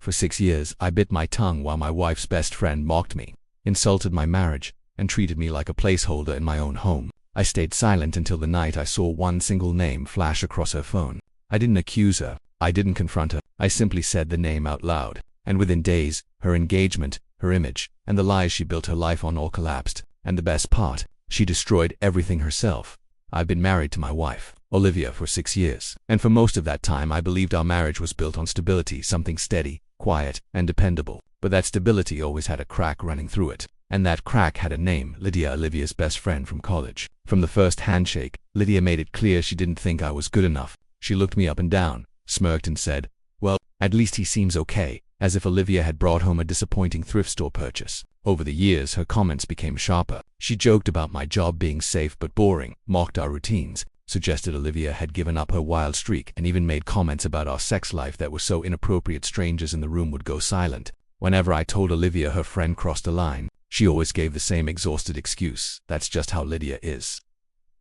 For 6 years, I bit my tongue while my wife's best friend mocked me, insulted my marriage, and treated me like a placeholder in my own home. I stayed silent until the night I saw one single name flash across her phone. I didn't accuse her. I didn't confront her. I simply said the name out loud. And within days, her engagement, her image, and the lies she built her life on all collapsed. And the best part, she destroyed everything herself. I've been married to my wife, Olivia, for 6 years. And for most of that time, I believed our marriage was built on stability, something steady, quiet, and dependable. But that stability always had a crack running through it. And that crack had a name: Lydia, Olivia's best friend from college. From the first handshake, Lydia made it clear she didn't think I was good enough. She looked me up and down, smirked and said, "Well, at least he seems okay," as if Olivia had brought home a disappointing thrift store purchase. Over the years, her comments became sharper. She joked about my job being safe but boring, mocked our routines, suggested Olivia had given up her wild streak, and even made comments about our sex life that were so inappropriate strangers in the room would go silent. Whenever I told Olivia her friend crossed a line, she always gave the same exhausted excuse: "That's just how Lydia is."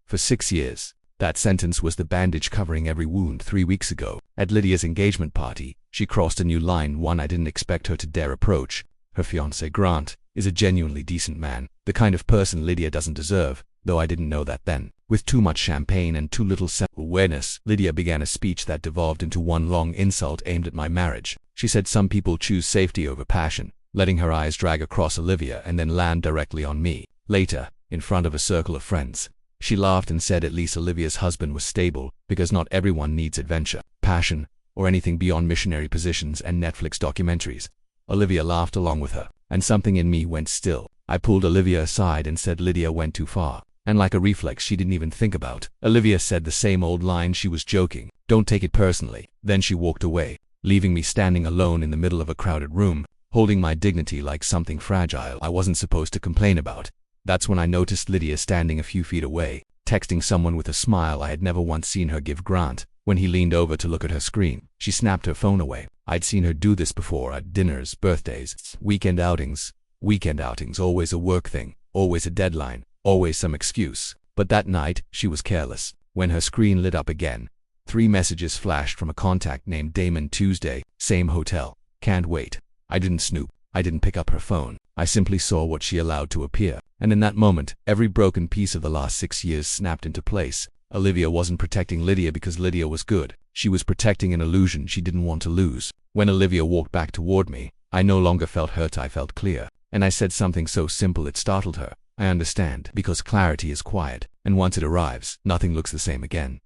For 6 years. That sentence was the bandage covering every wound. 3 weeks ago, at Lydia's engagement party, she crossed a new line, one I didn't expect her to dare approach. Her fiancé, Grant, is a genuinely decent man, the kind of person Lydia doesn't deserve, though I didn't know that then. With too much champagne and too little self-awareness, Lydia began a speech that devolved into one long insult aimed at my marriage. She said some people choose safety over passion, letting her eyes drag across Olivia and then land directly on me. Later, in front of a circle of friends, she laughed and said at least Olivia's husband was stable, because not everyone needs adventure, passion, or anything beyond missionary positions and Netflix documentaries. Olivia laughed along with her, and something in me went still. I pulled Olivia aside and said Lydia went too far. And like a reflex she didn't even think about, Olivia said the same old line: she was joking, "Don't take it personally." Then she walked away, leaving me standing alone in the middle of a crowded room, holding my dignity like something fragile I wasn't supposed to complain about. That's when I noticed Lydia standing a few feet away, texting someone with a smile I had never once seen her give Grant. When he leaned over to look at her screen, she snapped her phone away. I'd seen her do this before, at dinners, birthdays, weekend outings. Weekend outings, always a work thing, always a deadline, always some excuse. But that night, she was careless. When her screen lit up again, 3 messages flashed from a contact named Damon. Tuesday, same hotel. Can't wait. I didn't snoop. I didn't pick up her phone. I simply saw what she allowed to appear. And in that moment, every broken piece of the last 6 years snapped into place. Olivia wasn't protecting Lydia because Lydia was good. She was protecting an illusion she didn't want to lose. When Olivia walked back toward me, I no longer felt hurt, I felt clear. And I said something so simple it startled her. I understand, because clarity is quiet, and once it arrives, nothing looks the same again.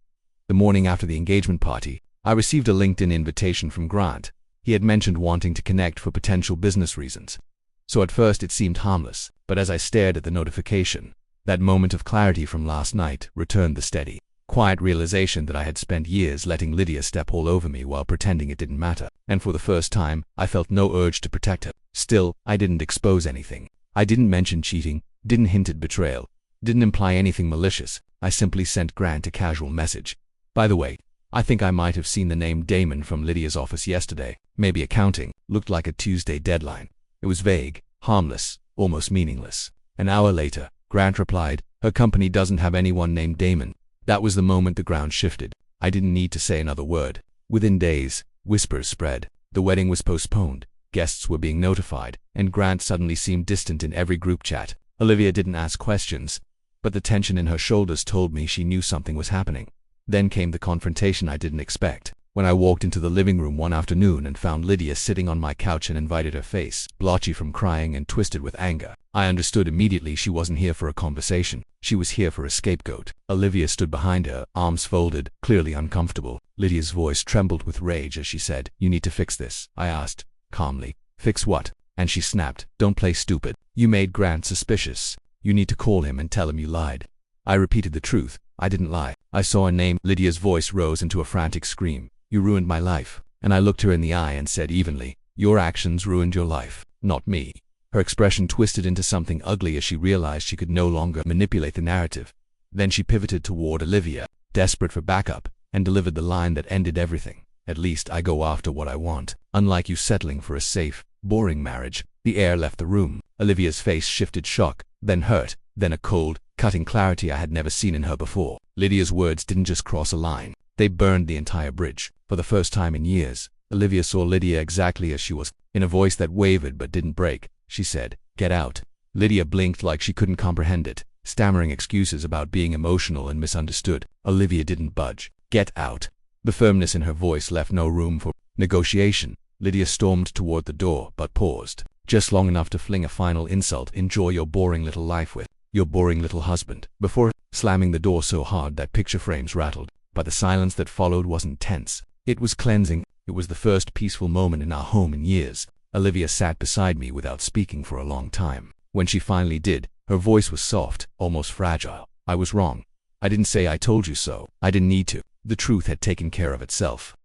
The morning after the engagement party, I received a LinkedIn invitation from Grant. He had mentioned wanting to connect for potential business reasons. So at first it seemed harmless, but as I stared at the notification, that moment of clarity from last night returned: the steady, quiet realization that I had spent years letting Lydia step all over me while pretending it didn't matter. And for the first time, I felt no urge to protect her. Still, I didn't expose anything. I didn't mention cheating, didn't hint at betrayal, didn't imply anything malicious. I simply sent Grant a casual message: "By the way, I think I might have seen the name Damon from Lydia's office yesterday. Maybe accounting." Looked like a Tuesday deadline. It was vague, harmless, almost meaningless. An hour later, Grant replied, "Her company doesn't have anyone named Damon." That was the moment the ground shifted. I didn't need to say another word. Within days, whispers spread. The wedding was postponed, guests were being notified, and Grant suddenly seemed distant in every group chat. Olivia didn't ask questions, but the tension in her shoulders told me she knew something was happening. Then came the confrontation I didn't expect. When I walked into the living room one afternoon and found Lydia sitting on my couch and invited, her face blotchy from crying and twisted with anger, I understood immediately she wasn't here for a conversation. She was here for a scapegoat. Olivia stood behind her, arms folded, clearly uncomfortable. Lydia's voice trembled with rage as she said, "You need to fix this." I asked, calmly, "Fix what?" And she snapped, "Don't play stupid. You made Grant suspicious. You need to call him and tell him you lied." I repeated the truth. I didn't lie. I saw a name. Lydia's voice rose into a frantic scream. "You ruined my life." And I looked her in the eye and said evenly, "Your actions ruined your life, not me." Her expression twisted into something ugly as she realized she could no longer manipulate the narrative. Then she pivoted toward Olivia, desperate for backup, and delivered the line that ended everything. "At least I go after what I want, unlike you settling for a safe, boring marriage." The air left the room. Olivia's face shifted: shock, then hurt, then a cold, cutting clarity I had never seen in her before. Lydia's words didn't just cross a line. They burned the entire bridge. For the first time in years, Olivia saw Lydia exactly as she was. In a voice that wavered but didn't break, she said, "Get out." Lydia blinked like she couldn't comprehend it, stammering excuses about being emotional and misunderstood. Olivia didn't budge. "Get out." The firmness in her voice left no room for negotiation. Lydia stormed toward the door, but paused, just long enough to fling a final insult. "Enjoy your boring little life with your boring little husband," before slamming the door so hard that picture frames rattled. But the silence that followed wasn't tense. It was cleansing. It was the first peaceful moment in our home in years. Olivia sat beside me without speaking for a long time. When she finally did, her voice was soft, almost fragile. "I was wrong. I didn't say I told you so. I didn't need to. The truth had taken care of itself."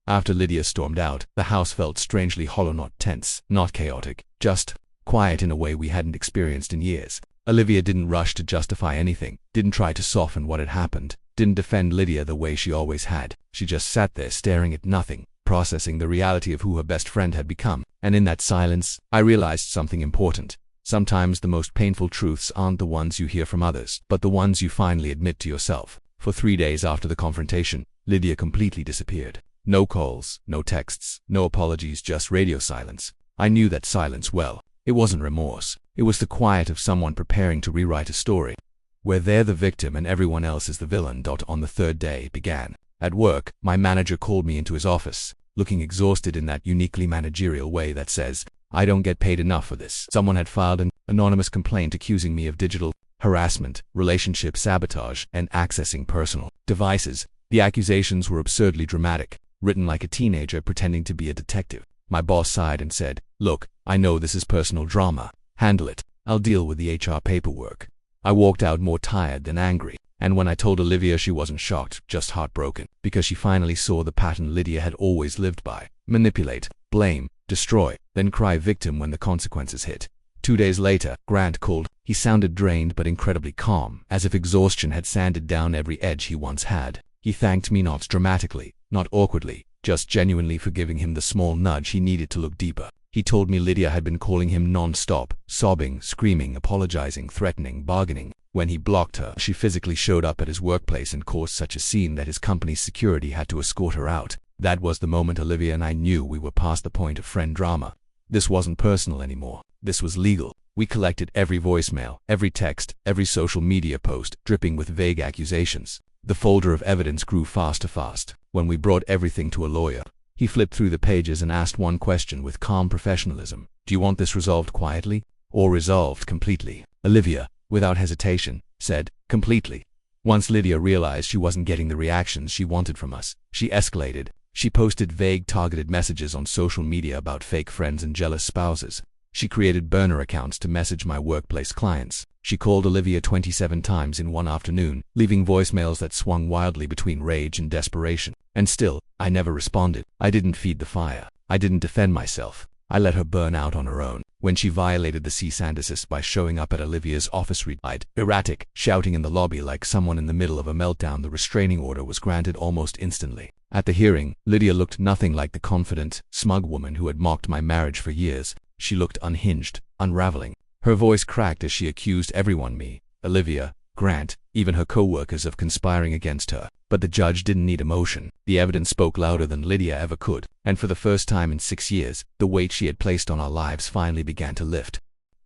After Lydia stormed out, the house felt strangely hollow, not tense, not chaotic, just quiet in a way we hadn't experienced in years. Olivia didn't rush to justify anything, didn't try to soften what had happened, didn't defend Lydia the way she always had. She just sat there staring at nothing, processing the reality of who her best friend had become. And in that silence, I realized something important. Sometimes the most painful truths aren't the ones you hear from others, but the ones you finally admit to yourself. For 3 days after the confrontation, Lydia completely disappeared. No calls, no texts, no apologies, just radio silence. I knew that silence well. It wasn't remorse. It was the quiet of someone preparing to rewrite a story, where they're the victim and everyone else is the villain. On the third day it began. At work, my manager called me into his office, looking exhausted in that uniquely managerial way that says, "I don't get paid enough for this." Someone had filed an anonymous complaint accusing me of digital harassment, relationship sabotage, and accessing personal devices. The accusations were absurdly dramatic, written like a teenager pretending to be a detective. My boss sighed and said, "Look, I know this is personal drama. Handle it. I'll deal with the HR paperwork." I walked out more tired than angry, and when I told Olivia, she wasn't shocked, just heartbroken, because she finally saw the pattern Lydia had always lived by: manipulate, blame, destroy, then cry victim when the consequences hit. 2 days later, Grant called. He sounded drained but incredibly calm, as if exhaustion had sanded down every edge he once had. He thanked me not dramatically, not awkwardly, just genuinely for giving him the small nudge he needed to look deeper. He told me Lydia had been calling him non-stop, sobbing, screaming, apologizing, threatening, bargaining. When he blocked her, she physically showed up at his workplace and caused such a scene that his company's security had to escort her out. That was the moment Olivia and I knew we were past the point of friend drama. This wasn't personal anymore. This was legal. We collected every voicemail, every text, every social media post, dripping with vague accusations. The folder of evidence grew fast. When we brought everything to a lawyer, he flipped through the pages and asked one question with calm professionalism: "Do you want this resolved quietly, or resolved completely?" Olivia, without hesitation, said, "Completely." Once Lydia realized she wasn't getting the reactions she wanted from us, she escalated. She posted vague, targeted messages on social media about fake friends and jealous spouses. She created burner accounts to message my workplace clients. She called Olivia 27 times in one afternoon, leaving voicemails that swung wildly between rage and desperation. And still, I never responded. I didn't feed the fire. I didn't defend myself. I let her burn out on her own. When she violated the cease and desist by showing up at Olivia's office erratic, shouting in the lobby like someone in the middle of a meltdown, the restraining order was granted almost instantly. At the hearing, Lydia looked nothing like the confident, smug woman who had mocked my marriage for years. She looked unhinged, unraveling. Her voice cracked as she accused everyone, me, Olivia, Grant, even her co-workers, of conspiring against her. But the judge didn't need emotion. The evidence spoke louder than Lydia ever could, and for the first time in 6 years, the weight she had placed on our lives finally began to lift.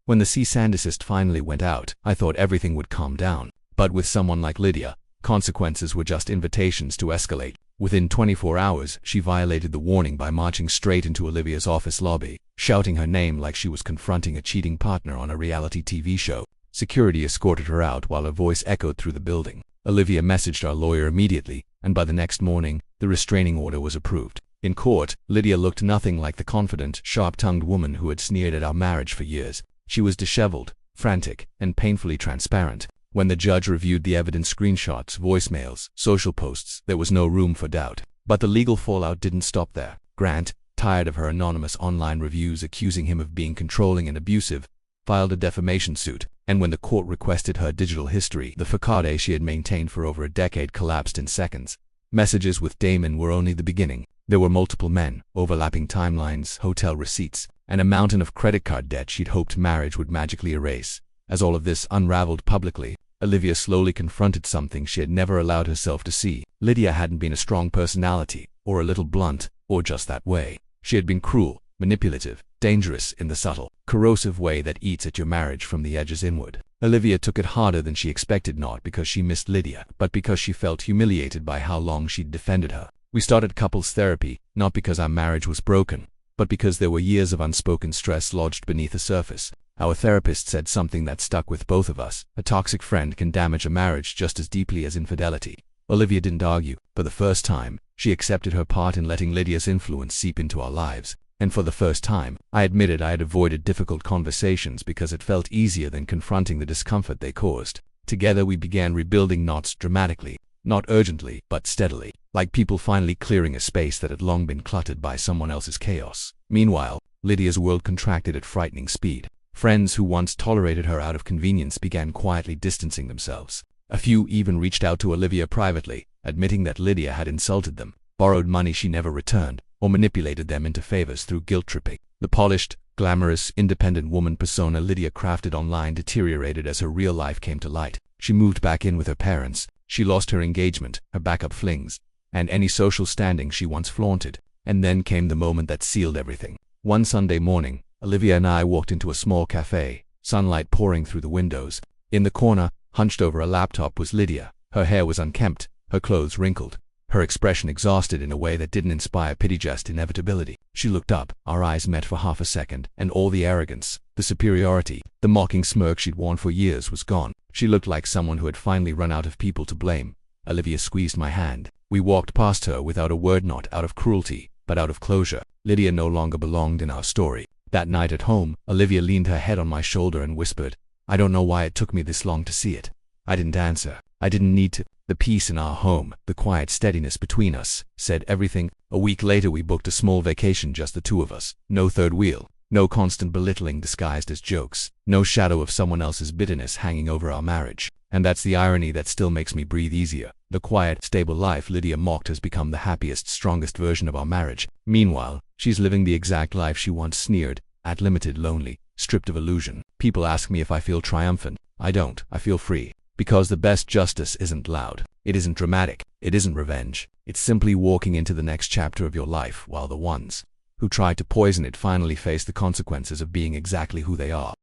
When the cease and desist finally went out, I thought everything would calm down. But with someone like Lydia, consequences were just invitations to escalate. Within 24 hours, she violated the warning by marching straight into Olivia's office lobby, shouting her name like she was confronting a cheating partner on a reality TV show. Security escorted her out while her voice echoed through the building. Olivia messaged our lawyer immediately, and by the next morning, the restraining order was approved. In court, Lydia looked nothing like the confident, sharp-tongued woman who had sneered at our marriage for years. She was disheveled, frantic, and painfully transparent. When the judge reviewed the evidence, screenshots, voicemails, social posts, there was no room for doubt. But the legal fallout didn't stop there. Grant, tired of her anonymous online reviews accusing him of being controlling and abusive, filed a defamation suit. And when the court requested her digital history, the facade she had maintained for over a decade collapsed in seconds. Messages with Damon were only the beginning. There were multiple men, overlapping timelines, hotel receipts, and a mountain of credit card debt she'd hoped marriage would magically erase. As all of this unraveled publicly, Olivia slowly confronted something she had never allowed herself to see. Lydia hadn't been a strong personality, or a little blunt, or just that way. She had been cruel, manipulative, dangerous in the subtle, corrosive way that eats at your marriage from the edges inward. Olivia took it harder than she expected, not because she missed Lydia, but because she felt humiliated by how long she'd defended her. We started couples therapy, not because our marriage was broken, but because there were years of unspoken stress lodged beneath the surface. Our therapist said something that stuck with both of us. A toxic friend can damage a marriage just as deeply as infidelity. Olivia didn't argue. For the first time, she accepted her part in letting Lydia's influence seep into our lives. And for the first time, I admitted I had avoided difficult conversations because it felt easier than confronting the discomfort they caused. Together we began rebuilding knots dramatically, not urgently, but steadily, like people finally clearing a space that had long been cluttered by someone else's chaos. Meanwhile, Lydia's world contracted at frightening speed. Friends who once tolerated her out of convenience began quietly distancing themselves. A few even reached out to Olivia privately, admitting that Lydia had insulted them, borrowed money she never returned, or manipulated them into favors through guilt-tripping. The polished, glamorous, independent woman persona Lydia crafted online deteriorated as her real life came to light. She moved back in with her parents. She lost her engagement, her backup flings, and any social standing she once flaunted. And then came the moment that sealed everything. One Sunday morning, Olivia and I walked into a small cafe, sunlight pouring through the windows. In the corner, hunched over a laptop, was Lydia. Her hair was unkempt, her clothes wrinkled, her expression exhausted in a way that didn't inspire pity, just inevitability. She looked up, our eyes met for half a second, and all the arrogance, the superiority, the mocking smirk she'd worn for years was gone. She looked like someone who had finally run out of people to blame. Olivia squeezed my hand. We walked past her without a word, not out of cruelty, but out of closure. Lydia no longer belonged in our story. That night at home, Olivia leaned her head on my shoulder and whispered, "I don't know why it took me this long to see it." I didn't answer. I didn't need to. The peace in our home, the quiet steadiness between us, said everything. A week later we booked a small vacation, just the two of us. No third wheel. No constant belittling disguised as jokes. No shadow of someone else's bitterness hanging over our marriage. And that's the irony that still makes me breathe easier. The quiet, stable life Lydia mocked has become the happiest, strongest version of our marriage. Meanwhile, she's living the exact life she once sneered at, limited, lonely, stripped of illusion. People ask me if I feel triumphant. I don't. I feel free. Because the best justice isn't loud. It isn't dramatic. It isn't revenge. It's simply walking into the next chapter of your life while the ones who tried to poison it finally face the consequences of being exactly who they are.